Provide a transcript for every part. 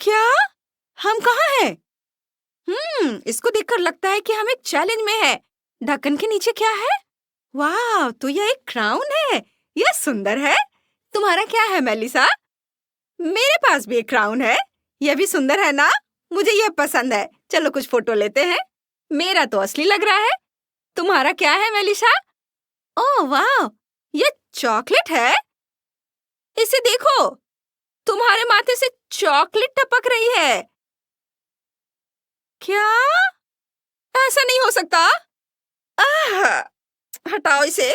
क्या? हम कहाँ हैं? इसको देखकर लगता है कि हम एक चैलेंज में हैं। ढक्कन के नीचे क्या है? वाह, तो यह एक क्राउन है। यह सुंदर है। तुम्हारा क्या है मेलिसा? मेरे पास भी एक क्राउन है। यह भी सुंदर है ना? मुझे यह पसंद है। चलो कुछ फोटो लेते हैं। मेरा तो असली लग रहा है। तुम्हारा क्या है मेलिसा? ओह वाह, यह चॉकलेट है। इसे देखो, तुम्हारे माथे से चॉकलेट टपक रही है। क्या? ऐसा नहीं हो सकता। आह, हटाओ इसे।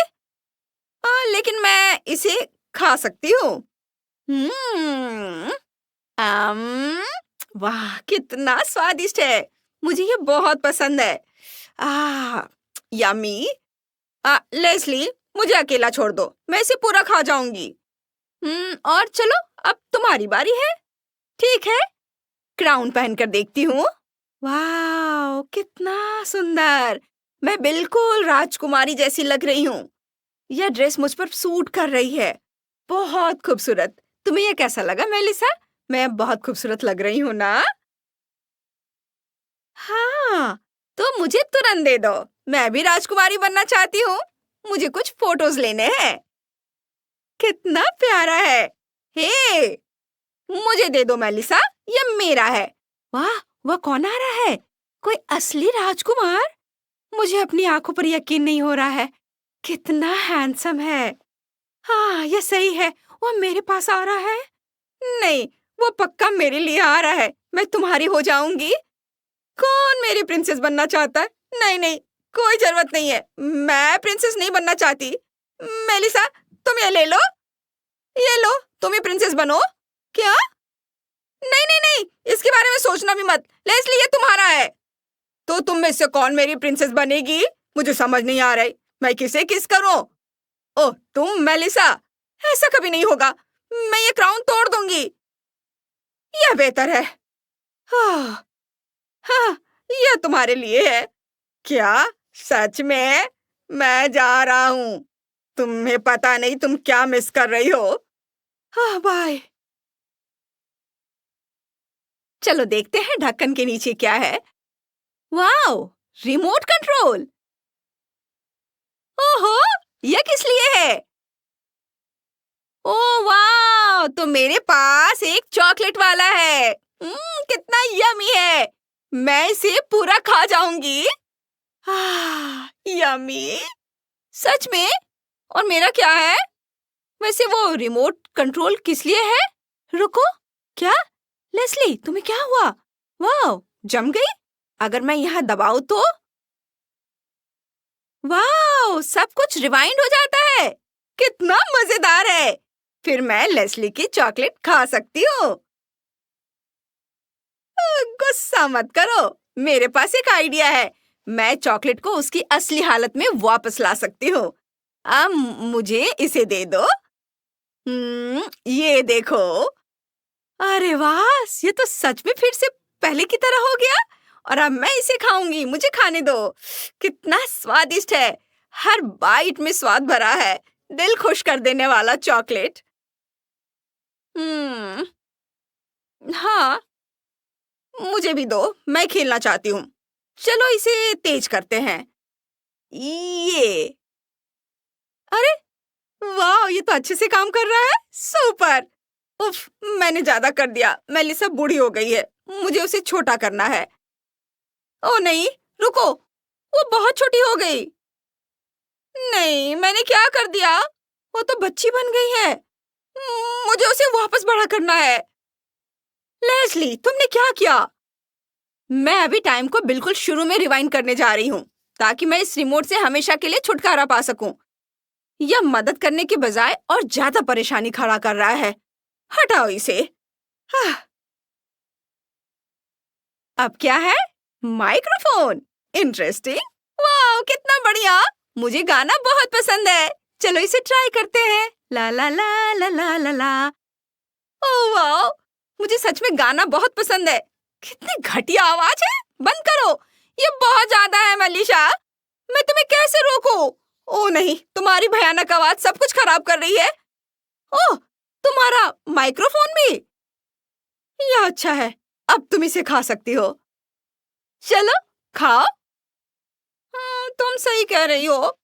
लेकिन मैं इसे खा सकती हूँ। हम्म, अम, वाह कितना स्वादिष्ट है। मुझे ये बहुत पसंद है। आह, यम्मी। लेस्ली, मुझे अकेला छोड़ दो। मैं इसे पूरा खा जाऊंगी। और चलो, अब तुम्हारी बारी है। ठीक है, क्राउन पहनकर देखती हूँ। वाह, कितना सुंदर। मैं बिल्कुल राजकुमारी जैसी लग रही हूँ। यह ड्रेस मुझ पर सूट कर रही है। बहुत खूबसूरत। तुम्हें यह कैसा लगा मेलिसा? मैं बहुत खूबसूरत लग रही हूँ ना? हाँ, तो मुझे तुरंत दे दो। मैं भी राजकुमारी बनना चाहती हूँ। मुझे कुछ फोटोज लेने हैं। कितना प्यारा है। हे, मुझे दे दो मेलिसा। यह मेरा है। वाह, वह कौन आ रहा है? कोई असली राजकुमार? मुझे अपनी आंखों पर यकीन नहीं हो रहा है। कितना हैंडसम है। हाँ, ये सही है। वो मेरे पास आ रहा है। नहीं, वो पक्का मेरे लिए आ रहा है। मैं तुम्हारी हो जाऊंगी। कौन मेरी प्रिंसेस बनना चाहता है? नहीं नहीं, कोई जरूरत नहीं है। मैं प्रिंसेस नहीं बनना चाहती। मेलिसा, तुम ये ले लो। ये लो, तुम ही प्रिंसेस बनो। क्या? नहीं नहीं नहीं, इसके बारे में सोचना भी मत। लेस्ली, ये तुम्हारा है। तो तुम में से कौन मेरी प्रिंसेस बनेगी? मुझे समझ नहीं आ रही। मैं किसे किस करूं? ओह, तुम मेलिसा। ऐसा कभी नहीं होगा। मैं ये क्राउन तोड़ दूंगी। यह बेहतर है। हाँ, हाँ, यह तुम्हारे लिए है। क्या? सच में? मैं जा रहा हूँ। तुम्हें पता नहीं तुम क्या मिस कर रही हो। हाँ, बाय। चलो देखते हैं ढक्कन के नीचे क्या है। Wow, remote control. ओहो, यह किस लिए है? ओह वाह, तो मेरे पास एक चॉकलेट वाला है। कितना यमी है। मैं इसे पूरा खा जाऊंगी। यमी। सच में? और मेरा क्या है? वैसे वो रिमोट कंट्रोल किस लिए है? रुको, क्या? लेस्ली, तुम्हें क्या हुआ? वाह, जम गई। अगर मैं यहाँ दबाऊं तो? वाह, सब कुछ रिवाइंड हो जाता है। कितना मजेदार है। फिर मैं लेस्ली की चॉकलेट खा सकती हूँ। गुस्सा मत करो। मेरे पास एक आइडिया है। मैं चॉकलेट को उसकी असली हालत में वापस ला सकती हूँ। अब मुझे इसे दे दो। ये देखो। अरे वाह, ये तो सच में फिर से पहले की तरह हो गया। और अब मैं इसे खाऊंगी। मुझे खाने दो। कितना स्वादिष्ट है। हर बाइट में स्वाद भरा है। दिल खुश कर देने वाला चॉकलेट। हम्म, हाँ, मुझे भी दो। मैं खेलना चाहती हूँ। चलो इसे तेज करते हैं। ये, अरे वाह, ये तो अच्छे से काम कर रहा है। सुपर। उफ, मैंने ज्यादा कर दिया। मेलिसा बूढ़ी हो गई है। मुझे उसे छोटा करना है। ओ नहीं, रुको, वो बहुत छोटी हो गई। नहीं, मैंने क्या कर दिया? वो तो बच्ची बन गई है। मुझे उसे वापस बड़ा करना है। लेस्ली, तुमने क्या किया? मैं अभी टाइम को बिल्कुल शुरू में रिवाइंड करने जा रही हूँ, ताकि मैं इस रिमोट से हमेशा के लिए छुटकारा पा सकूं। यह मदद करने के बजाय और ज्यादा परेशानी खड़ा कर रहा है। हटाओ इसे। हाँ, अब क्या है? माइक्रोफोन। इंटरेस्टिंग। वाह, कितना बढ़िया। मुझे गाना बहुत पसंद है। चलो इसे ट्राई करते हैं। ला ला ला ला ला ला ला। ओह वाह, मुझे सच में गाना बहुत पसंद है। कितनी घटिया आवाज है। बंद करो। ये बहुत ज्यादा है मलीशा। मैं तुम्हें कैसे रोकूं? ओह नहीं, तुम्हारी भयानक आवाज सब कुछ खराब कर रही है। ओह, तुम्हारा माइक्रोफोन भी। यह अच्छा है, अब तुम इसे खा सकती हो। चलो खाओ। तुम सही कह रही हो।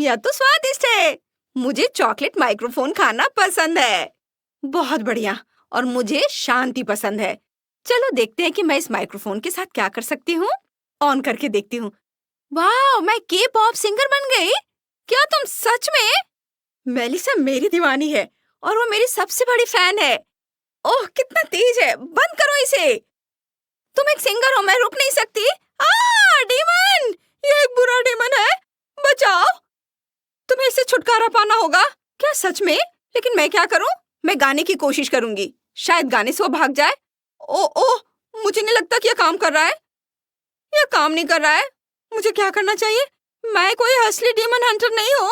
यह तो स्वादिष्ट है। मुझे चॉकलेट माइक्रोफोन खाना पसंद है। बहुत बढ़िया। और मुझे शांति पसंद है। चलो देखते हैं कि मैं इस माइक्रोफोन के साथ क्या कर सकती हूँ। ऑन करके देखती हूँ। वाह, मैं के पॉप सिंगर बन गई। क्या तुम सच में? मेलिसा मेरी दीवानी है और वो मेरी सबसे बड़ी फैन है। ओह कितना तेज है, बंद करो इसे। तुम एक सिंगर हो, मैं रुक नहीं सकती। डीमन! ये एक बुरा डीमन है, बचाओ। तुम्हें इससे छुटकारा पाना होगा। क्या सच में? लेकिन मैं क्या करूं? मैं गाने की कोशिश करूंगी, शायद गाने से वो भाग जाए। ओह, मुझे नहीं लगता कि यह काम कर रहा है। यह काम नहीं कर रहा है। मुझे क्या करना चाहिए? मैं कोई असली डीमन हंटर नहीं हूँ।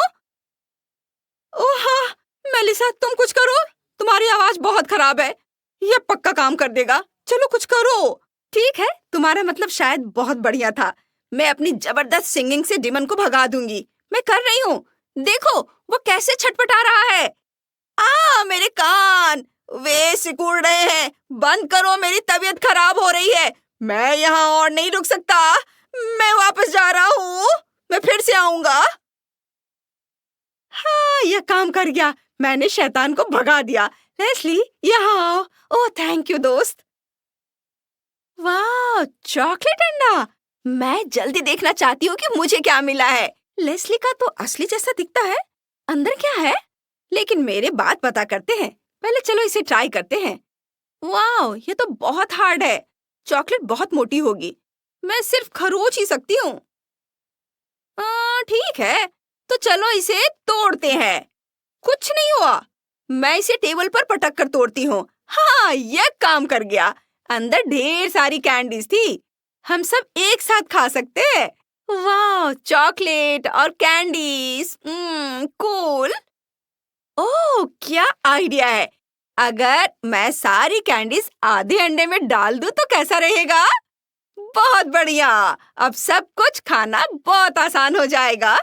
ओह हाँ, मेलिसा तुम कुछ करो। तुम्हारी आवाज बहुत खराब है। यह पक्का काम कर देगा। चलो कुछ करो। ठीक है, तुम्हारा मतलब शायद बहुत बढ़िया था। मैं अपनी जबरदस्त सिंगिंग से डीमन को भगा दूंगी। मैं कर रही हूँ। देखो वो कैसे छटपटा रहा है। मेरे कान, वे सिकुड़ रहे हैं। बंद करो, मेरी तबीयत खराब हो रही है। मैं यहाँ और नहीं रुक सकता। मैं वापस जा रहा हूँ। मैं फिर से आऊंगा। हाँ, यह काम कर गया। मैंने शैतान को भगा दिया। लेस्ली यहाँ आओ। ओह थैंक यू दोस्त। वाह, चॉकलेट अंडा। मैं जल्दी देखना चाहती हूँ कि मुझे क्या मिला है। लेस्ली का तो असली जैसा दिखता है। अंदर क्या है? लेकिन मेरे बात पता करते हैं। पहले चलो इसे ट्राई करते हैं। वाह, ये तो बहुत हार्ड है। चॉकलेट बहुत मोटी होगी। मैं सिर्फ खरोच ही सकती हूँ। ठीक है, तो चलो इसे तोड़ते हैं। कुछ नहीं हुआ। मैं इसे टेबल पर पटक कर तोड़ती हूँ। हाँ, यह काम कर गया। अंदर ढेर सारी कैंडीज थी। हम सब एक साथ खा सकते हैं। वाह, चॉकलेट और कैंडीज। कूल। ओह, क्या आइडिया है। अगर मैं सारी कैंडीज आधे अंडे में डाल दूं तो कैसा रहेगा? बहुत बढ़िया। अब सब कुछ खाना बहुत आसान हो जाएगा।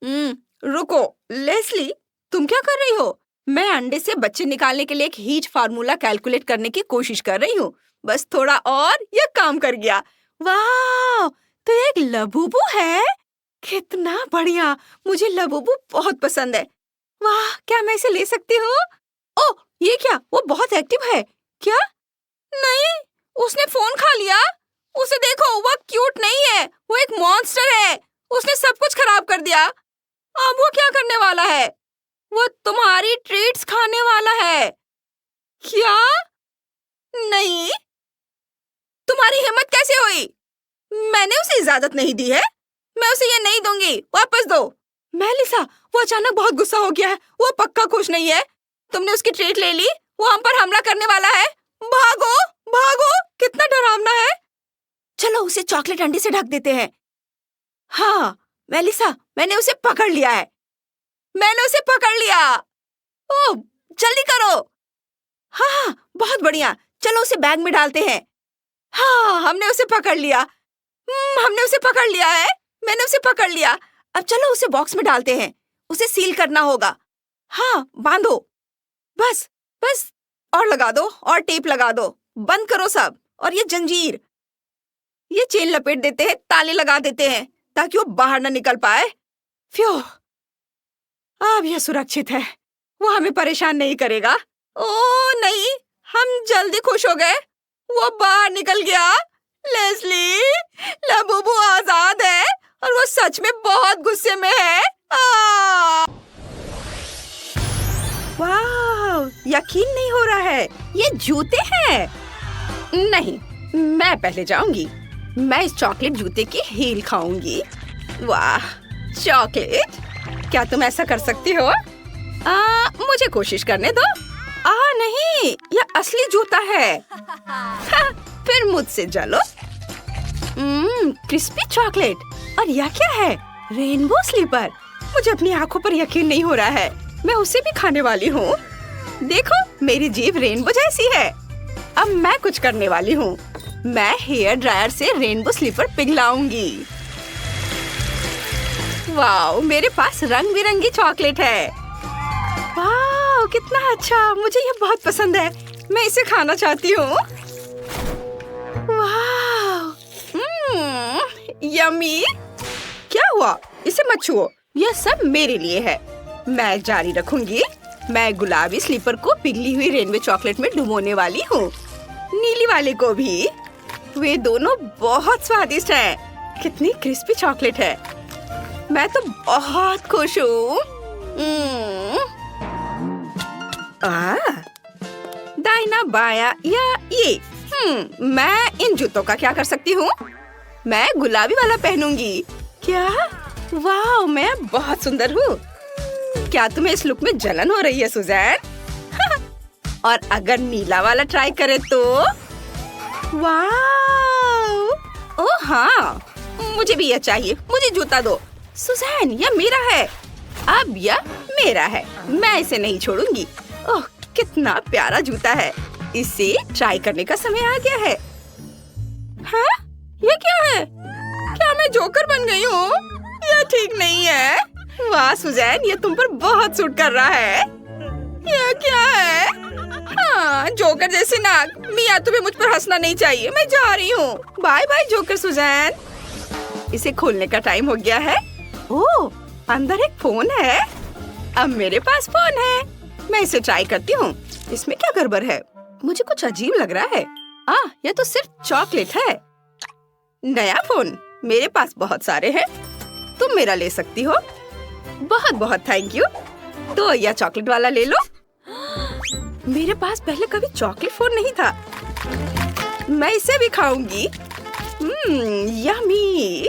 रुको लेस्ली, तुम क्या कर रही हो? मैं अंडे से बच्चे निकालने के लिए एक हीट फार्मूला कैलकुलेट करने की कोशिश कर रही हूँ। बस थोड़ा और, यह काम कर गया। वाह, तो ये एक लबूबू है। कितना बढ़िया। मुझे लबूबू बहुत पसंद है। वाह, क्या मैं इसे ले सकती हूँ? ओह, ये क्या? वो बहुत एक्टिव है। क्या? नहीं, उसने फोन खा लिया। उसे देखो, वह क्यूट नहीं है, वो एक मॉन्स्टर है। उसने सब कुछ खराब कर दिया। अब वो क्या करने वाला है? वो तुम्हारी ट्रीट्स खाने वाला है। क्या? नहीं, तुम्हारी हिम्मत कैसे हुई? मैंने उसे इजाजत नहीं दी है। मैं उसे ये नहीं दूंगी। वापस दो। मेलिसा, वो अचानक बहुत गुस्सा हो गया है। वो पक्का खुश नहीं है। तुमने उसकी ट्रीट ले ली। वो हम पर हमला करने वाला है। भागो, भागो। कितना डरावना है। चलो उसे चॉकलेट अंडे से ढक देते हैं। हाँ, मेलिसा, मैंने उसे पकड़ लिया है। मैंने उसे पकड़ लिया। ओह, जल्दी करो। हाँ, बहुत बढ़िया। चलो उसे बैग में डालते हैं। हाँ, हमने उसे पकड़ लिया। हमने उसे पकड़ लिया है। मैंने उसे पकड़ लिया। अब चलो उसे बॉक्स में डालते हैं। उसे सील करना होगा। हाँ, बांधो। बस, बस और लगा दो और टेप लगा दो। बंद करो सब। और ये जंजीर, ये चेन लपेट देते हैं, ताले लगा देते हैं ताकि वो बाहर ना निकल पाए। फ्यू, अब यह सुरक्षित है। वो हमें परेशान नहीं करेगा। ओह नहीं, हम जल्दी खुश हो गए। वो बाहर निकल गया। लेस्ली, लबूबू आजाद है और वो सच में बहुत गुस्से में है। वाह, यकीन नहीं हो रहा है। ये जूते हैं। नहीं, मैं पहले जाऊंगी। मैं इस चॉकलेट जूते की हील खाऊंगी। वाह, चॉकलेट, क्या तुम ऐसा कर सकती हो? मुझे कोशिश करने दो। नहीं, यह असली जूता है। फिर मुझसे जलो। Crispy chocolate. और यह क्या है? Rainbow slipper. मुझे अपनी आंखों पर यकीन नहीं हो रहा है। मैं उसे भी खाने वाली हूँ। देखो, मेरी जीभ रेनबो जैसी है। अब मैं कुछ करने वाली हूँ। मैं हेयर ड्रायर से रेनबो स्लीपर पिघलाऊंगी। वाह, मेरे पास रंग बिरंगी चॉकलेट है। वाह, कितना अच्छा, मुझे ये बहुत पसंद है। मैं इसे खाना चाहती हूँ। वाह, यम्मी। क्या हुआ? इसे मत छुओ, यह सब मेरे लिए है। मैं जारी रखूंगी। मैं गुलाबी स्लीपर को पिघली हुई रेनबो चॉकलेट में डुबोने वाली हूँ। नीली वाले को भी। वे दोनों बहुत स्वादिष्ट हैं। कितनी क्रिस्पी चॉकलेट है। मैं तो बहुत खुश हूँ। दाहिना बाया या ये? मैं इन जूतों का क्या कर सकती हूँ? मैं गुलाबी वाला पहनूंगी। क्या? वाह, मैं बहुत सुंदर हूँ। क्या तुम्हें इस लुक में जलन हो रही है सुजैन? और अगर नीला वाला ट्राई करे तो? वाह! ओह हाँ, मुझे भी यह चाहिए। मुझे जूता दो। सुजैन, यह मेरा है। अब यह मेरा है। मैं इसे नहीं छोड़ूंगी। ओह, कितना प्यारा जूता है। इसे ट्राई करने का समय आ गया है। हाँ? ये क्या है? क्या मैं जोकर बन गई हूँ? यह ठीक नहीं है। वाह सुजैन, ये तुम पर बहुत सूट कर रहा है। यह क्या है? हाँ, जोकर जैसी नाक। मिया, तुम्हें मुझ पर हंसना नहीं चाहिए। मैं जा रही हूँ। Bye bye joker Susan. इसे खोलने का टाइम हो गया है। ओह, अंदर एक फोन है। अब मेरे पास फोन है। मैं इसे ट्राई करती हूँ। इसमें क्या गड़बड़ है? मुझे कुछ अजीब लग रहा है। यह तो सिर्फ चॉकलेट है। नया फोन? मेरे पास बहुत सारे हैं। तुम मेरा ले सकती हो। बहुत बहुत थैंक यू। तो यह चॉकलेट वाला ले लो। मेरे पास पहले कभी चॉकलेट फोन नहीं था। मैं इसे भी खाऊंगी। यम्मी।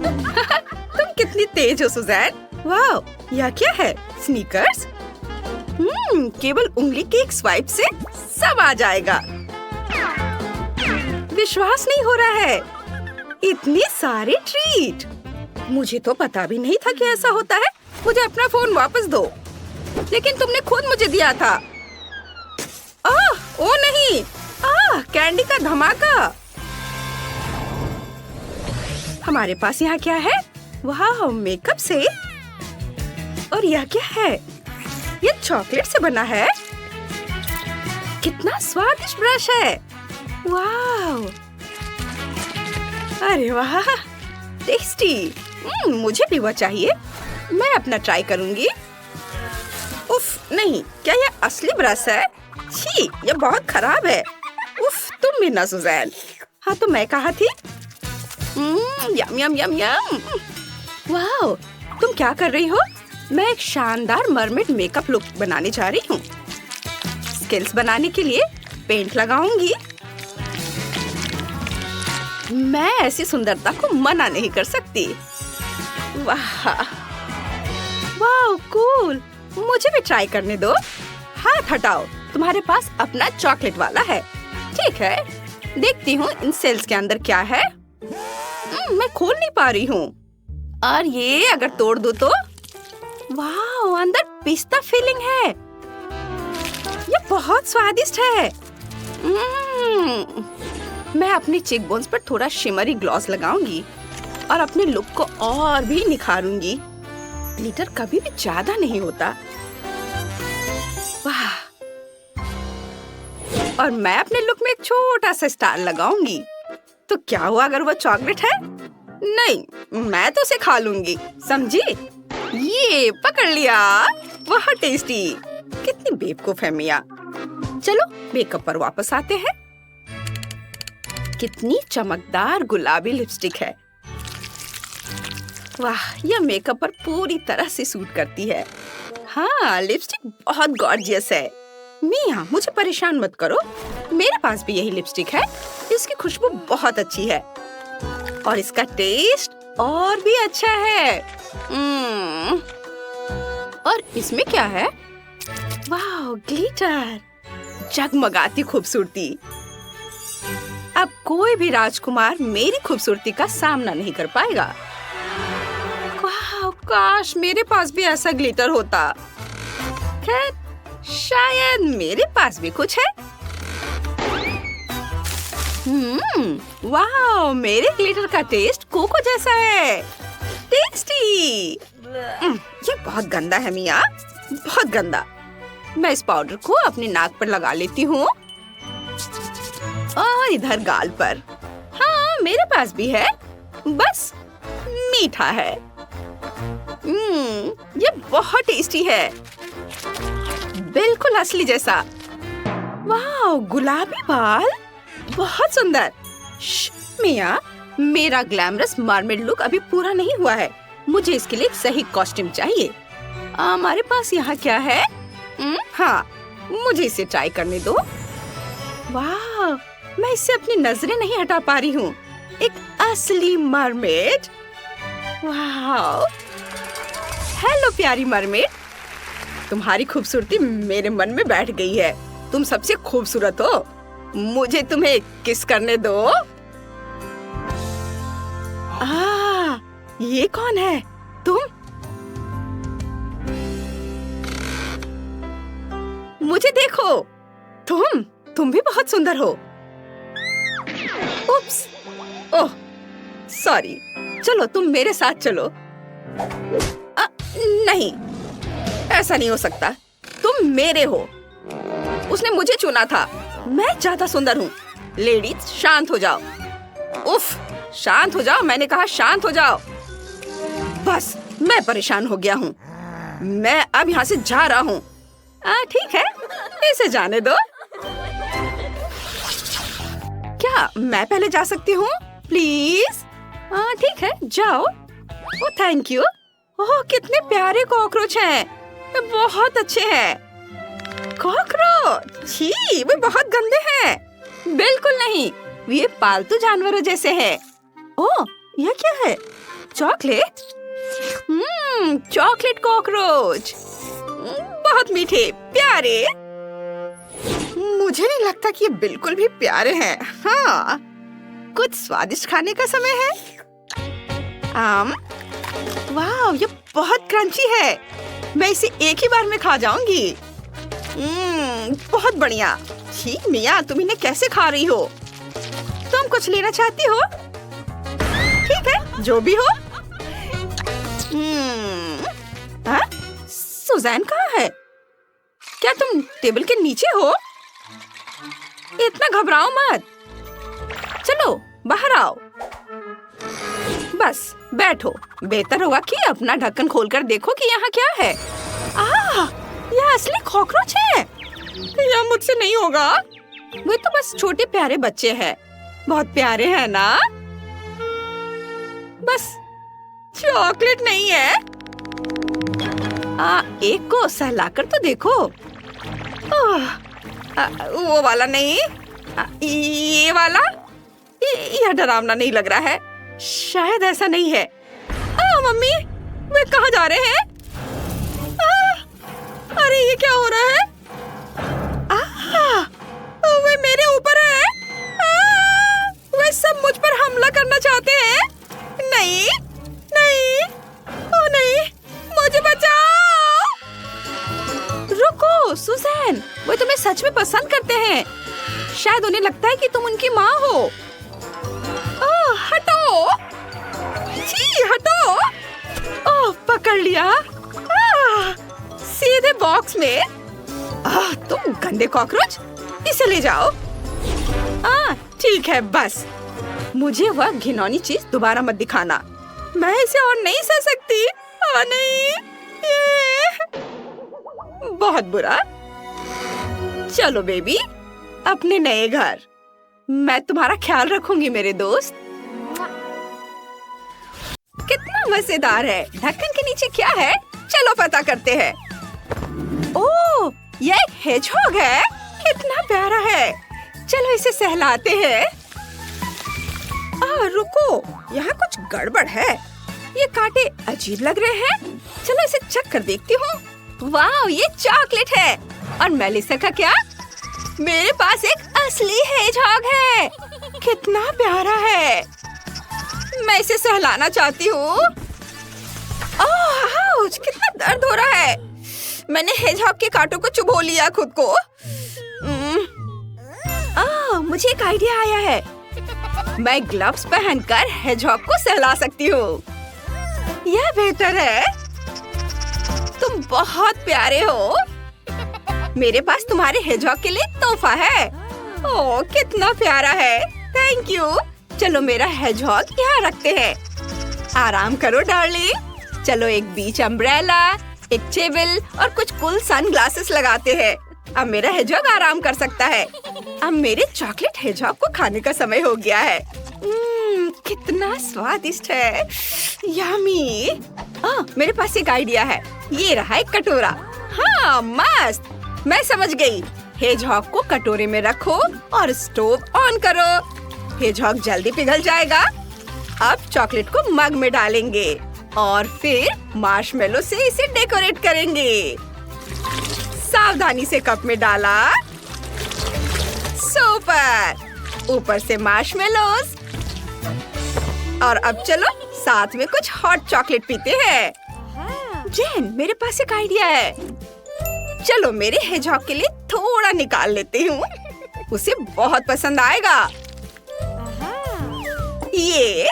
तुम कितनी तेज हो सुजैन। वाह, यह क्या है? स्नीकर्स? केवल उंगली की एक स्वाइप से सब आ जाएगा। विश्वास नहीं हो रहा है। इतने सारे ट्रीट। मुझे तो पता भी नहीं था कि ऐसा होता है। मुझे अपना फोन वापस दो। लेकिन तुमने खुद मुझे दिया था। ओ नहीं। कैंडी का धमाका। हमारे पास यहाँ क्या है? वाह, मेकअप से। और यह क्या है? यह चॉकलेट से बना है। कितना स्वादिष्ट ब्रश है। वाह, अरे वाह, टेस्टी। मुझे भी वह चाहिए। मैं अपना ट्राई करूंगी। उफ, नहीं, क्या यह असली ब्रश है? छी, यह बहुत खराब है। उफ, तुम भी ना सुजैन। हाँ, तो मैं कहाँ थी? यम यम यम यम। वाह, तुम क्या कर रही हो? मैं एक शानदार मरमेड मेकअप लुक बनाने जा रही हूँ। स्किल्स बनाने के लिए पेंट लगाऊंगी। मैं ऐसी सुंदरता को मना नहीं कर सकती। वाह वाह, कूल। मुझे भी ट्राई करने दो। हाथ हटाओ, तुम्हारे पास अपना चॉकलेट वाला है। ठीक है, देखती हूँ इन सेल्स के अंदर क्या है। मैं खोल नहीं पा रही हूँ। और ये अगर तोड़ दूँ तो? वाह, अंदर पिस्ता फिलिंग है। ये बहुत स्वादिष्ट है। मैं अपनी चीक बोन्स पर थोड़ा शिमरी ग्लॉस लगाऊंगी और अपने लुक को और भी निखारूंगी। ग्लिटर कभी भी ज्यादा नहीं होता। वाह, और मैं अपने लुक में एक छोटा सा स्टार लगाऊंगी। तो क्या हुआ अगर वो चॉकलेट है? नहीं, मैं तो उसे खा लूंगी, समझी? ये पकड़ लिया। वाह, टेस्टी। कितनी बेवकूफ है मिया। चलो मेकअप पर वापस आते हैं। कितनी चमकदार गुलाबी लिपस्टिक है। वाह, यह मेकअप पर पूरी तरह से सूट करती है। हाँ, लिपस्टिक बहुत गॉर्जियस है। मिया, मुझे परेशान मत करो। मेरे पास भी यही लिपस्टिक है। इसकी खुशबू बहुत अच्छी है और इसका टेस्ट और भी अच्छा है। और इसमें क्या है? वाह, ग्लिटर। जगमगाती खूबसूरती। अब कोई भी राजकुमार मेरी खूबसूरती का सामना नहीं कर पाएगा। वाह, काश मेरे पास भी ऐसा ग्लिटर होता। खैर, शायद मेरे पास भी कुछ है। वाह, मेरे ग्लिटर का टेस्ट कोको जैसा है। टेस्टी। ये बहुत गंदा है मिया, बहुत गंदा। मैं इस पाउडर को अपनी नाक पर लगा लेती हूँ और इधर गाल पर। हाँ, मेरे पास भी है, बस मीठा है। ये बहुत टेस्टी है, बिल्कुल असली जैसा। वाह, गुलाबी बाल, बहुत सुंदर। मिया, मेरा ग्लैमरस मरमेड लुक अभी पूरा नहीं हुआ है। मुझे इसके लिए एक सही कॉस्ट्यूम चाहिए। हमारे पास यहाँ क्या है? हाँ, मुझे इसे ट्राई करने दो। वाह, मैं इससे अपनी नजरें नहीं हटा पा रही हूँ। एक असली मरमेड। वाह, हेलो प्यारी मरमेड, तुम्हारी खूबसूरती मेरे मन में बैठ गई है। तुम सबसे खूबसूरत हो। मुझे तुम्हें किस करने दो। ये कौन है? तुम? मुझे देखो, तुम भी बहुत सुंदर हो। उप्स, ओह, सॉरी। चलो तुम मेरे साथ चलो। नहीं, ऐसा नहीं हो सकता। तुम मेरे हो। उसने मुझे चुना था। मैं ज्यादा सुंदर हूँ। लेडीज, शांत हो जाओ। उफ, शांत हो जाओ, मैंने कहा शांत हो जाओ। बस, मैं परेशान हो गया हूँ। मैं अब यहाँ से जा रहा हूँ। ठीक है, इसे जाने दो। क्या मैं पहले जा सकती हूँ? प्लीज। ठीक है, जाओ। ओह, थैंक यू। ओह, कितने प्यारे कॉकरोच हैं। बहुत अच्छे हैं। कॉकरोच, छी, वे बहुत गंदे हैं। बिल्कुल नहीं, ये पालतू जानवरों जैसे हैं। ओह, यह क्या है? चॉकलेट? चॉकलेट कॉकरोच, बहुत मीठे, प्यारे। मुझे नहीं लगता कि ये बिल्कुल भी प्यारे हैं। हाँ, कुछ स्वादिष्ट खाने का समय है। वाह, ये बहुत क्रंची है। मैं इसे एक ही बार में खा जाऊंगी। बहुत बढ़िया। छी मिया, तुम इन्हें कैसे खा रही हो? तुम कुछ लेना चाहती हो? ठीक है, जो भी हो। सुजैन कहाँ है? क्या तुम टेबल के नीचे हो? इतना घबराओ मत। चलो बाहर आओ। बस बैठो। बेहतर होगा कि अपना ढक्कन खोलकर देखो कि यहाँ क्या है। यह असली कॉकरोच है। यह मुझसे नहीं होगा। वे तो बस छोटे प्यारे बच्चे हैं। बहुत प्यारे हैं ना? बस चॉकलेट नहीं है। एक को सहलाकर तो देखो। वो वाला नहीं, ये वाला। यह डरावना नहीं लग रहा है। शायद ऐसा नहीं है। मम्मी, वे कहाँ जा रहे हैं? अरे ये क्या हो रहा है? वे मेरे ऊपर है। वे सब मुझ पर हमला करना चाहते हैं। नहीं, नहीं, ओ नहीं, मुझे बचाओ। रुको सुजैन, वे तुम्हें सच में पसंद करते हैं। शायद उन्हें लगता है कि तुम उनकी माँ हो। हटो, जी हटो। ओह, पकड़ लिया। सीधे बॉक्स में। तुम गंदे कॉकरोच, इसे ले जाओ। ठीक है, बस मुझे वह घिनौनी चीज दोबारा मत दिखाना। मैं इसे और नहीं सह सकती। नहीं, ये बहुत बुरा। चलो बेबी, अपने नए घर। मैं तुम्हारा ख्याल रखूंगी मेरे दोस्त। कितना मजेदार है। ढक्कन के नीचे क्या है? चलो पता करते हैं। ओह, यह एक हेजहॉग है। कितना प्यारा है। चलो इसे सहलाते हैं। रुको, यहाँ कुछ गड़बड़ है। ये कांटे अजीब लग रहे हैं। चलो इसे चख कर देखती हूँ। वाह, ये चॉकलेट है। और मेलिसा का क्या? मेरे पास एक असली हेजहॉग है। कितना प्यारा है। मैं इसे सहलाना चाहती हूँ। कितना दर्द हो रहा है। मैंने हेजहॉग के कांटों को चुभो लिया खुद को। मुझे एक आइडिया आया है। मैं ग्लव्स पहनकर हेजहॉग को सहला सकती हूँ। यह बेहतर है। तुम बहुत प्यारे हो। मेरे पास तुम्हारे हेजहॉग के लिए तोहफा है। ओह, कितना प्यारा है। Thank you. चलो मेरा हेजहॉग यहाँ रखते हैं। आराम करो डार्लिंग। चलो एक बीच अम्ब्रेला, एक टेबल और कुछ कूल सन ग्लासेस लगाते हैं। अब मेरा हेजहॉग आराम कर सकता है। अब मेरे चॉकलेट हेजहॉग को खाने का समय हो गया है। कितना स्वादिष्ट है। यम्मी। मेरे पास एक आइडिया है। ये रहा एक कटोरा। हाँ, मस्त। मैं समझ गई। हेजहॉग को कटोरे में रखो और स्टोव ऑन करो। हेजहॉग जल्दी पिघल जाएगा। अब चॉकलेट को मग में डालेंगे और फिर मार्शमेलो से इसे डेकोरेट करेंगे। सावधानी से कप में डाला। सुपर। ऊपर से मार्शमेलोज। और अब चलो साथ में कुछ हॉट चॉकलेट पीते हैं। जेन, मेरे पास एक आइडिया है। चलो मेरे हेजहॉग के लिए थोड़ा निकाल लेती हूँ। उसे बहुत पसंद आएगा। ये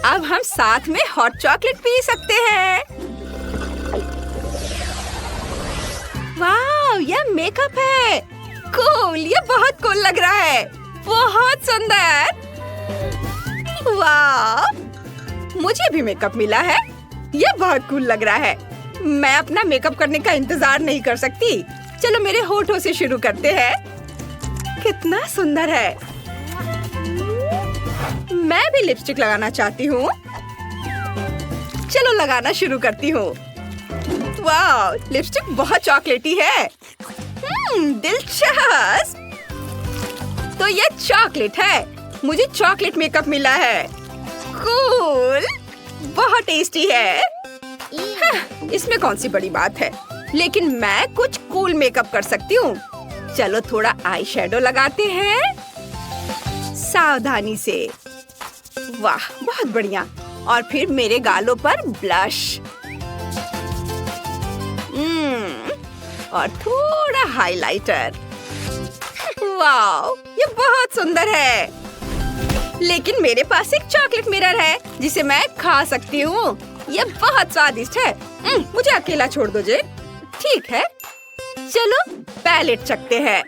अब हम साथ में हॉट चॉकलेट पी सकते हैं। वाह, ये मेकअप है। कूल, ये बहुत कूल लग रहा है। बहुत सुंदर। वाह, मुझे भी मेकअप मिला है। ये बहुत कूल लग रहा है। मैं अपना मेकअप करने का इंतजार नहीं कर सकती। चलो मेरे होठों से शुरू करते हैं। कितना सुंदर है। मैं भी लिपस्टिक लगाना चाहती हूँ। चलो लगाना शुरू करती हूँ। वाह, लिपस्टिक बहुत चॉकलेटी है। दिलचस्प। तो ये चॉकलेट है। मुझे चॉकलेट मेकअप मिला है। कूल, बहुत टेस्टी है। इसमें कौन सी बड़ी बात है। लेकिन मैं कुछ कूल मेकअप कर सकती हूँ। चलो थोड़ा आई शेडो लगाते हैं सावधानी से। वाह, बहुत बढ़िया। और फिर मेरे गालों पर ब्लश। और थोड़ा हाइलाइटर। वाह, ये बहुत सुंदर है। लेकिन मेरे पास एक चॉकलेट मिरर है जिसे मैं खा सकती हूँ। ये बहुत स्वादिष्ट है। मुझे अकेला छोड़ दो जे। ठीक है, चलो पैलेट चखते हैं।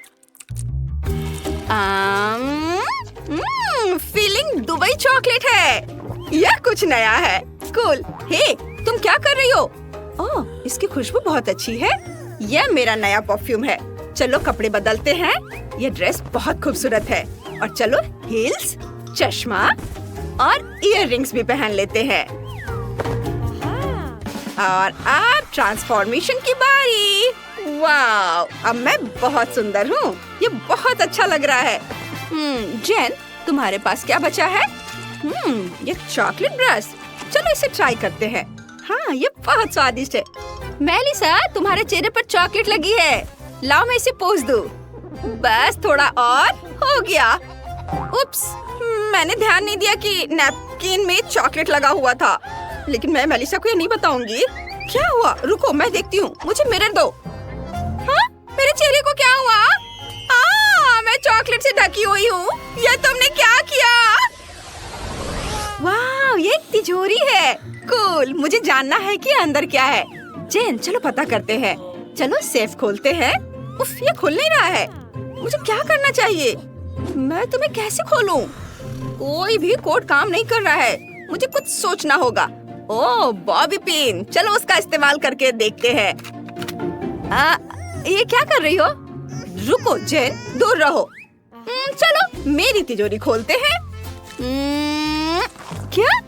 फीलिंग दुबई चॉकलेट है। यह कुछ नया है। कूल। हे, तुम क्या कर रही हो? ओह, इसकी खुशबू बहुत अच्छी है। यह मेरा नया परफ्यूम है। चलो कपड़े बदलते हैं। यह ड्रेस बहुत खूबसूरत है। और चलो हील्स, चश्मा और इयररिंग्स भी पहन लेते हैं। और अब ट्रांसफॉर्मेशन की बारी। वाह, अब मैं बहुत सुंदर हूँ। ये बहुत अच्छा लग रहा है। जेन, तुम्हारे पास क्या बचा है? ये चॉकलेट ब्रश। चलो इसे ट्राई करते हैं। हाँ, ये बहुत स्वादिष्ट है। मेलिसा, तुम्हारे चेहरे पर चॉकलेट लगी है। लाओ मैं इसे पोंछ दूं। बस थोड़ा और हो गया। उप्स, मैंने ध्यान नहीं दिया कि नैपकिन में चॉकलेट लगा हुआ था। लेकिन मैं मेलिसा को ये नहीं बताऊंगी। क्या हुआ? रुको, मैं देखती हूँ। मुझे मिरर दो। हाँ, मेरे चेहरे को क्या हुआ? मैं चॉकलेट से ढकी हुई हूँ। ये तुमने क्या किया? वाह, ये एक तिजोरी है। कूल, मुझे जानना है कि अंदर क्या है। जेन, चलो पता करते हैं। चलो सेफ खोलते हैं। उफ, ये खुल नहीं रहा है। मुझे क्या करना चाहिए? मैं तुम्हें कैसे खोलूं? कोई भी कोड काम नहीं कर रहा है। मुझे कुछ सोचना होगा। ओह, बॉबी पिन। चलो उसका इस्तेमाल करके देखते हैं। ये क्या कर रही हो? रुको जेन, दूर रहो। चलो मेरी तिजोरी खोलते हैं। क्या?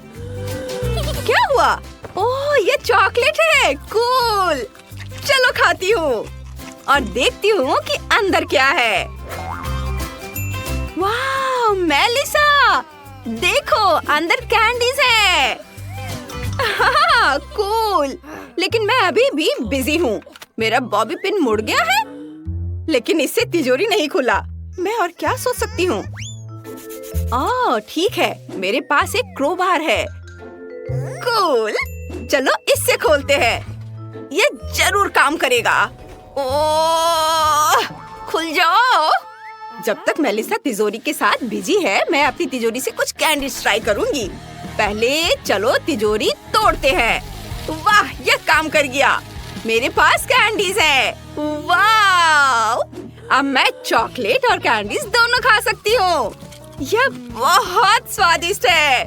क्या हुआ? ओह, ये चॉकलेट है। कूल, चलो खाती हूँ और देखती हूँ कि अंदर क्या है। वाह, मेलिसा, देखो अंदर कैंडीज है। कूल, लेकिन मैं अभी भी बिजी हूँ। मेरा बॉबी पिन मुड़ गया है, लेकिन इससे तिजोरी नहीं खुला। मैं और क्या सोच सकती हूँ? ओह, ठीक है, मेरे पास एक क्रोबार है। कूल, चलो इससे खोलते हैं। ये जरूर काम करेगा। ओह, खुल जाओ। जब तक मेलिसा तिजोरी के साथ बिजी है, मैं अपनी तिजोरी से कुछ कैंडीज ट्राई करूंगी। पहले चलो तिजोरी तोड़ते हैं। वाह, ये काम कर गया। मेरे पास कैंडीज है। वाव! अब मैं चॉकलेट और कैंडीज दोनों खा सकती हूँ। यह बहुत स्वादिष्ट है।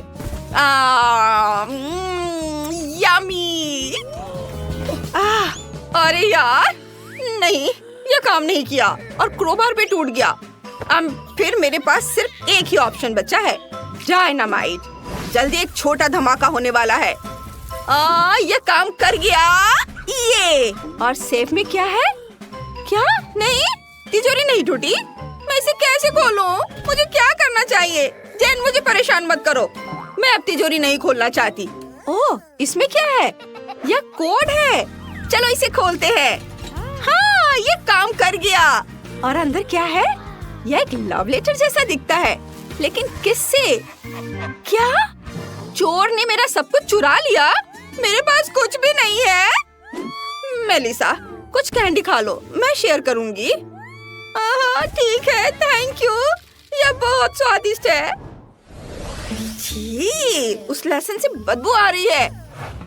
यम्मी! अरे यार, नहीं, यह काम नहीं किया और क्रोबार भी टूट गया। अब फिर मेरे पास सिर्फ एक ही ऑप्शन बचा है, डायनामाइट। जल्दी एक छोटा धमाका होने वाला है। ये काम कर गया। ये और सेफ में क्या है? क्या? नहीं, तिजोरी नहीं टूटी। मैं इसे कैसे खोलूं? मुझे क्या करना चाहिए? जेन, मुझे परेशान मत करो। मैं अब तिजोरी नहीं खोलना चाहती। ओह, इसमें क्या है? यह कोड है। चलो इसे खोलते हैं। हाँ, ये काम कर गया। और अंदर क्या है? यह एक लव लेटर जैसा दिखता है, लेकिन किससे? क्या? चोर ने मेरा सब कुछ चुरा लिया? मेरे पास कुछ भी नहीं है। मेलिसा, कुछ कैंडी खा लो, मैं शेयर करूंगी। ठीक है, थैंक यू। यह बहुत स्वादिष्ट है। छी, उस लहसुन से बदबू आ रही है।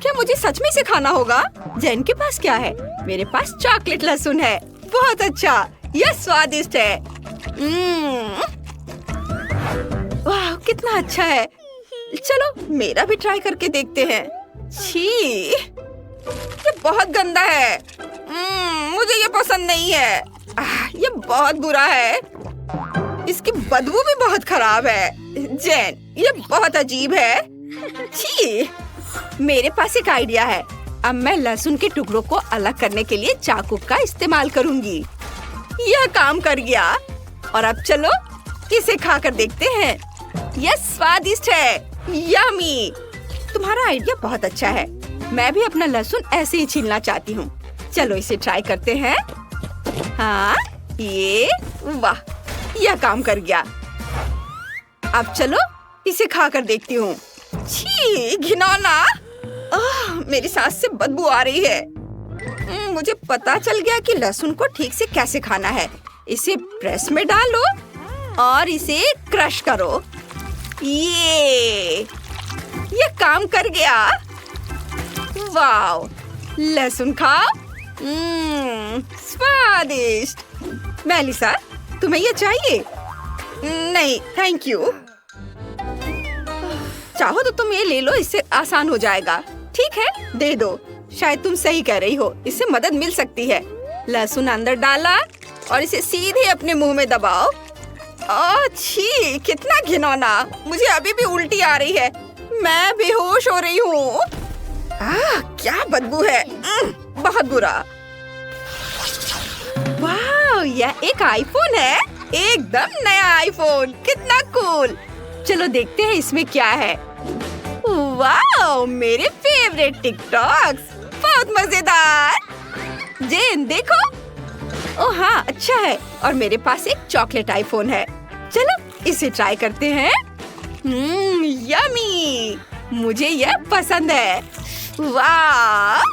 क्या मुझे सच में इसे खाना होगा? जेन के पास क्या है? मेरे पास चॉकलेट लहसुन है। बहुत अच्छा, यह स्वादिष्ट है। वाह, कितना अच्छा है। चलो मेरा भी ट्राई करके देखते हैं। छी, ये बहुत गंदा है। मुझे ये पसंद नहीं है। ये बहुत बुरा है। इसकी बदबू भी बहुत खराब है। जेन, ये बहुत अजीब है। छी, मेरे पास एक आइडिया है। अब मैं लहसुन के टुकड़ों को अलग करने के लिए चाकू का इस्तेमाल करूंगी। यह काम कर गया। और अब चलो इसे खाकर देखते हैं। यह स्वादिष्ट है। यम्मी! तुम्हारा आइडिया बहुत अच्छा है। मैं भी अपना लहसुन ऐसे ही छीलना चाहती हूँ। चलो इसे ट्राई करते हैं। हाँ, ये वाह, यह काम कर गया। अब चलो इसे खाकर देखती हूँ। छी, घिनौना! मेरी सांस से बदबू आ रही है। मुझे पता चल गया कि लहसुन को ठीक से कैसे खाना है। इसे प्रेस में डालो और इसे क्रश करो। ये काम कर गया। वाव! लहसुन खाओ। स्वादिष्ट। मेलिसा, तुम्हें ये चाहिए? नहीं, थैंक यू। चाहो तो तुम ये ले लो, इससे आसान हो जाएगा। ठीक है, दे दो। शायद तुम सही कह रही हो, इससे मदद मिल सकती है। लहसुन अंदर डाला और इसे सीधे अपने मुंह में दबाओ। छी, कितना घिनौना! मुझे अभी भी उल्टी आ रही है। मैं बेहोश हो रही हूँ। क्या बदबू है। बहुत बुरा। वाह, यह एक आईफोन है। एकदम नया आईफोन। कितना कूल। चलो देखते हैं इसमें क्या है। वाह, मेरे फेवरेट टिकटॉक्स। बहुत मजेदार। जेन, देखो। ओह हाँ, अच्छा है। और मेरे पास एक चॉकलेट आईफोन है। चलो इसे ट्राई करते हैं। यम्मी! मुझे यह पसंद है। वाह!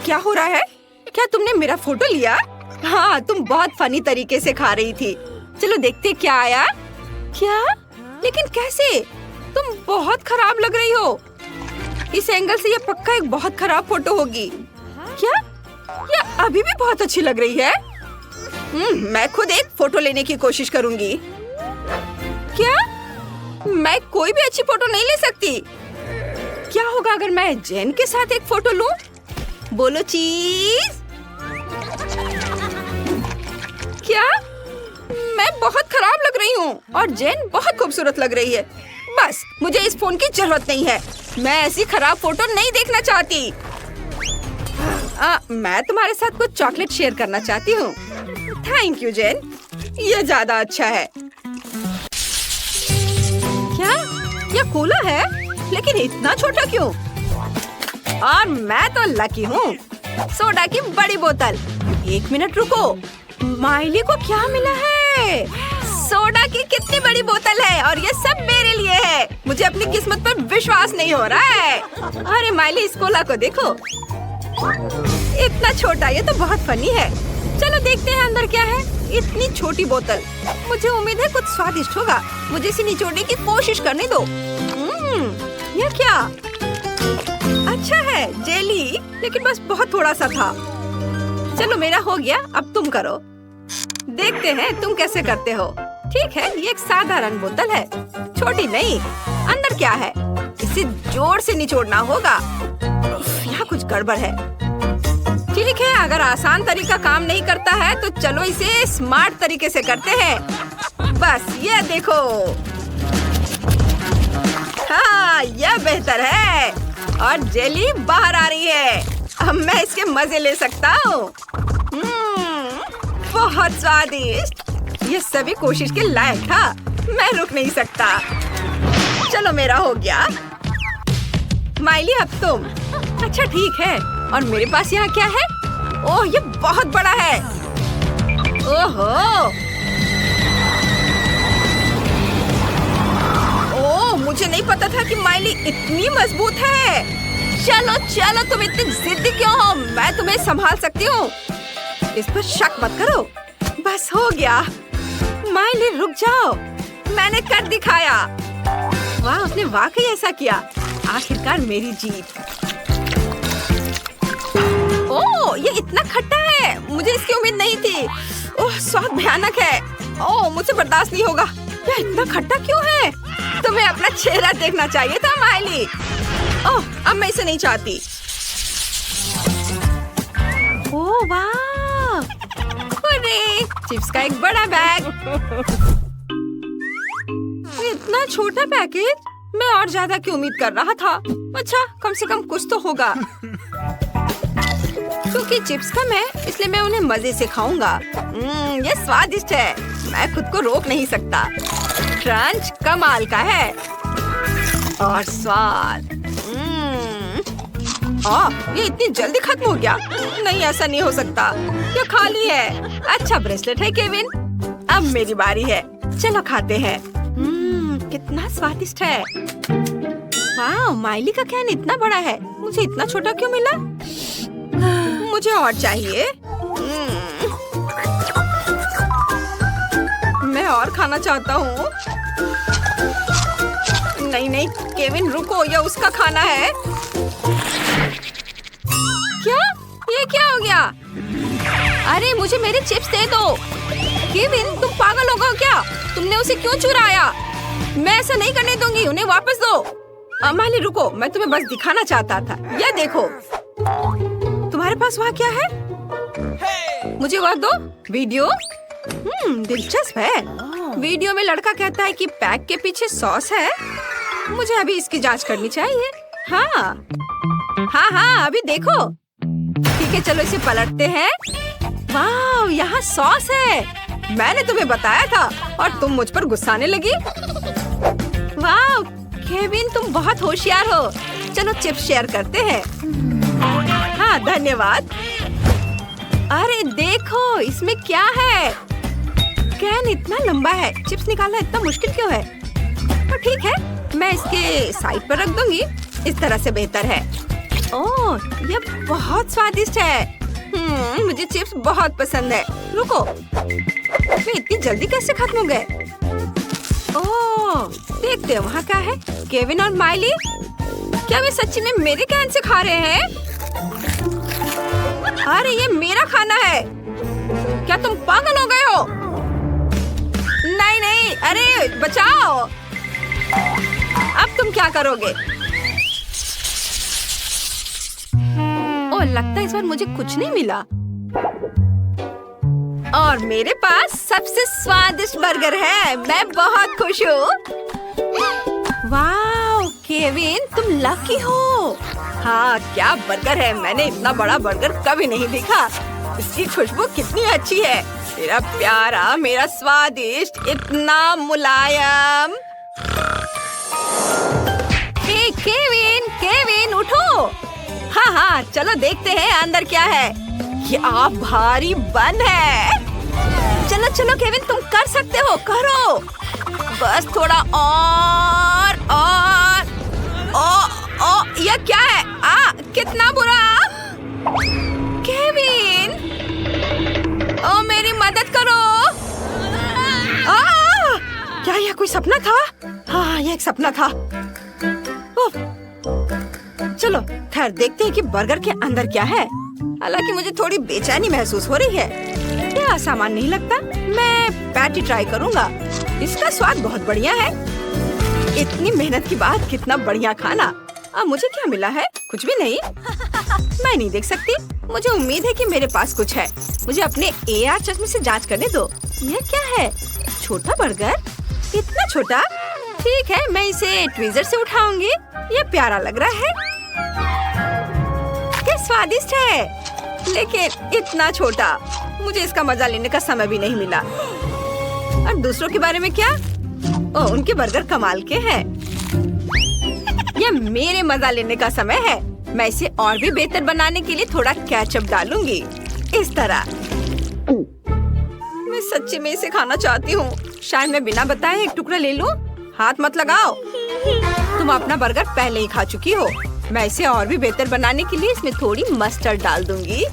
क्या हो रहा है? क्या तुमने मेरा फोटो लिया? हाँ, तुम बहुत फनी तरीके से खा रही थी। चलो देखते क्या आया। क्या? लेकिन कैसे? तुम बहुत खराब लग रही हो। इस एंगल से यह पक्का एक बहुत खराब फोटो होगी। क्या? यह अभी भी बहुत अच्छी लग रही है। मैं खुद एक फोटो लेने की कोशिश करूंगी। क्या? मैं कोई भी अच्छी फोटो नहीं ले सकती। क्या होगा अगर मैं जेन के साथ एक फोटो लूं? बोलो चीज। क्या? मैं बहुत खराब लग रही हूँ और जेन बहुत खूबसूरत लग रही है। बस, मुझे इस फोन की जरूरत नहीं है। मैं ऐसी खराब फोटो नहीं देखना चाहती। मैं तुम्हारे साथ कुछ चॉकलेट शेयर करना चाहती हूँ। थैंक यू जेन, ये ज्यादा अच्छा है। क्या? यह कूला है, लेकिन इतना छोटा क्यों? और मैं तो लकी हूँ। सोडा की बड़ी बोतल। एक मिनट रुको, माइली को क्या मिला है? सोडा की कितनी बड़ी बोतल है और ये सब मेरे लिए है। मुझे अपनी किस्मत पर विश्वास नहीं हो रहा है। अरे माइली, इस कोला को देखो, इतना छोटा। ये तो बहुत फनी है। चलो देखते हैं अंदर क्या है। इतनी छोटी बोतल। मुझे उम्मीद है कुछ स्वादिष्ट होगा। मुझे इसे निचोड़ने की कोशिश करने दो। यह क्या? अच्छा है जेली, लेकिन बस बहुत थोड़ा सा था। चलो मेरा हो गया, अब तुम करो। देखते हैं तुम कैसे करते हो। ठीक है, ये एक साधारण बोतल है, छोटी नहीं। अंदर क्या है? इसे जोर से निचोड़ना होगा। यहाँ कुछ गड़बड़ है। ठीक है, अगर आसान तरीका काम नहीं करता है तो चलो इसे स्मार्ट तरीके से करते हैं। बस ये देखो। हाँ, यह बेहतर है और जेली बाहर आ रही है। अब मैं इसके मजे ले सकता हूँ। बहुत स्वादिष्ट। ये सभी कोशिश के लायक था। मैं रुक नहीं सकता। चलो मेरा हो गया। माइली अब तुम। अच्छा ठीक है, और मेरे पास यहाँ क्या है? ओह, ये बहुत बड़ा है। ओहो, ओह, मुझे नहीं पता था कि माइली इतनी मजबूत है। चलो चलो, तुम इतनी जिद्दी क्यों हो? मैं तुम्हें संभाल सकती हूँ। इस पर शक मत करो। बस हो गया। माइली रुक जाओ, मैंने कर दिखाया। वाह, उसने वाकई ऐसा किया। आखिरकार मेरी जीत। ओह, ये इतना खट्टा है। मुझे इसकी उम्मीद नहीं थी। ओह, स्वाद भयानक है। ओह, मुझसे बर्दाश्त नहीं होगा। यह इतना खट्टा क्यों है? तुम्हें अपना चेहरा देखना चाहिए था माइली। ओह, अब मैं इसे नहीं चाहती। ओह वाह, अरे चिप्स का एक बड़ा बैग। इतना छोटा पैकेज, मैं और ज्यादा की उम्मीद कर रहा था। अच्छा, कम से कम कुछ तो होगा। क्योंकि चिप्स कम है, इसलिए मैं उन्हें मजे से खाऊंगा। ये स्वादिष्ट है, मैं खुद को रोक नहीं सकता। क्रंच कमाल का है और स्वाद। ये इतनी जल्दी खत्म हो गया। नहीं, ऐसा नहीं हो सकता। ये खाली है। अच्छा ब्रेसलेट है केविन। अब मेरी बारी है। चलो खाते हैं। कितना स्वादिष्ट है। वाह, माइली का कैन इतना बड़ा है। मुझे इतना छोटा क्यों मिला? मुझे और चाहिए। मैं और खाना चाहता हूँ। नहीं नहीं केविन रुको, यह उसका खाना है। क्या? ये क्या हो गया? अरे मुझे मेरे चिप्स दे दो। केविन तुम पागल हो गए क्या? तुमने उसे क्यों चुराया? मैं ऐसा नहीं करने दूंगी, उन्हें वापस दो। माइली रुको, मैं तुम्हें बस दिखाना चाहता था। यह देखो। तुम्हारे पास वहाँ क्या है? मुझे वह दो। वीडियो? दिलचस्प है। वीडियो में लड़का कहता है कि पैक के पीछे सॉस है। मुझे अभी इसकी जांच करनी चाहिए। हाँ हाँ, अभी देखो। ठीक है, चलो इसे पलटते हैं। वाह, यहाँ सॉस है। मैंने तुम्हें बताया था और तुम मुझ पर गुस्साने लगी। वाह केविन, तुम बहुत होशियार हो। चलो चिप्स शेयर करते हैं। हाँ धन्यवाद। अरे देखो, इसमें क्या है? कैन इतना लंबा है, चिप्स निकालना इतना मुश्किल क्यों है? तो ठीक है, मैं इसके साइड पर रख दूंगी। इस तरह से बेहतर है। ओह, ये बहुत स्वादिष्ट है। मुझे चिप्स बहुत पसंद है। रुको, वे इतनी जल्दी कैसे खत्म हो गए? ओह, देखते हैं वहाँ क्या है। केविन और माइली, क्या वे सच्ची में मेरे कैन से खा रहे हैं? अरे ये मेरा खाना है। क्या तुम पागल हो गए हो? नहीं नहीं, अरे बचाओ। अब तुम क्या करोगे? ओह, लगता है इस बार मुझे कुछ नहीं मिला। और मेरे पास सबसे स्वादिष्ट बर्गर है। मैं बहुत खुश हूँ। वाह केविन, तुम लकी हो। हाँ, क्या बर्गर है। मैंने इतना बड़ा बर्गर कभी नहीं देखा। इसकी खुशबू कितनी अच्छी है। मेरा प्यारा, मेरा स्वादिष्ट, इतना मुलायम। हे केविन, केविन उठो। हाँ हाँ, चलो देखते हैं अंदर क्या है। क्या भारी बन है। चलो चलो केविन, तुम कर सकते हो, करो। बस थोड़ा और। यह क्या है? कितना बुरा। केविन, ओ मेरी मदद करो। क्या यह कोई सपना था? हाँ, यह एक सपना था। चलो खैर देखते हैं कि बर्गर के अंदर क्या है। हालांकि मुझे थोड़ी बेचैनी महसूस हो रही है। ये आसान नहीं लगता। मैं पैटी ट्राई करूंगा। इसका स्वाद बहुत बढ़िया है। इतनी मेहनत के बाद कितना बढ़िया खाना। अब मुझे क्या मिला है? कुछ भी नहीं। मैं नहीं देख सकती। मुझे उम्मीद है कि मेरे पास कुछ है। मुझे अपने AR चश्मे से जांच करने दो। यह क्या है? छोटा बर्गर? इतना छोटा? ठीक है, मैं इसे ट्विज़र से उठाऊंगी। ये प्यारा लग रहा है। ये स्वादिष्ट है, लेकिन इतना छोटा। मुझे इसका मजा लेने का समय भी नहीं मिला। और दूसरों के बारे में क्या? ओह, उनके बर्गर कमाल के हैं। यह मेरे मजा लेने का समय है। मैं इसे और भी बेहतर बनाने के लिए थोड़ा केचप डालूंगी। इस तरह। मैं सच्ची में इसे खाना चाहती हूँ। शायद मैं बिना बताए एक टुकड़ा ले लूं। हाथ मत लगाओ। तुम अपना बर्गर पहले ही खा चुकी हो। मैं इसे और भी बेहतर बनाने के लिए इसमें थोड़ी मस्टर्ड डाल दूंगी।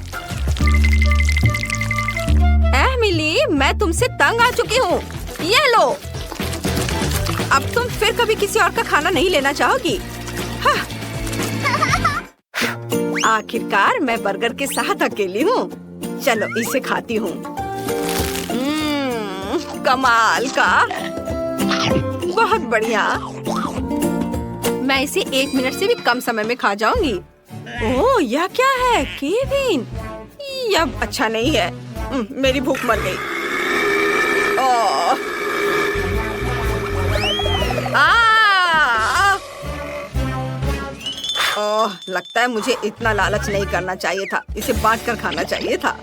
मिली, मैं तुमसे तंग आ चुकी हूँ। ये लो। अब तुम फिर कभी किसी और का खाना नहीं लेना चाहोगी। हाँ। आखिरकार मैं बर्गर के साथ अकेली हूँ। चलो इसे खाती हूँ। कमाल का, बहुत बढ़िया। मैं इसे 1 मिनट से भी कम समय में खा जाऊंगी। ओह, यह क्या है? केविन, यह अच्छा नहीं है। मेरी भूख मर गई। ओह, लगता है मुझे इतना लालच नहीं करना चाहिए था। इसे बांट कर खाना चाहिए था।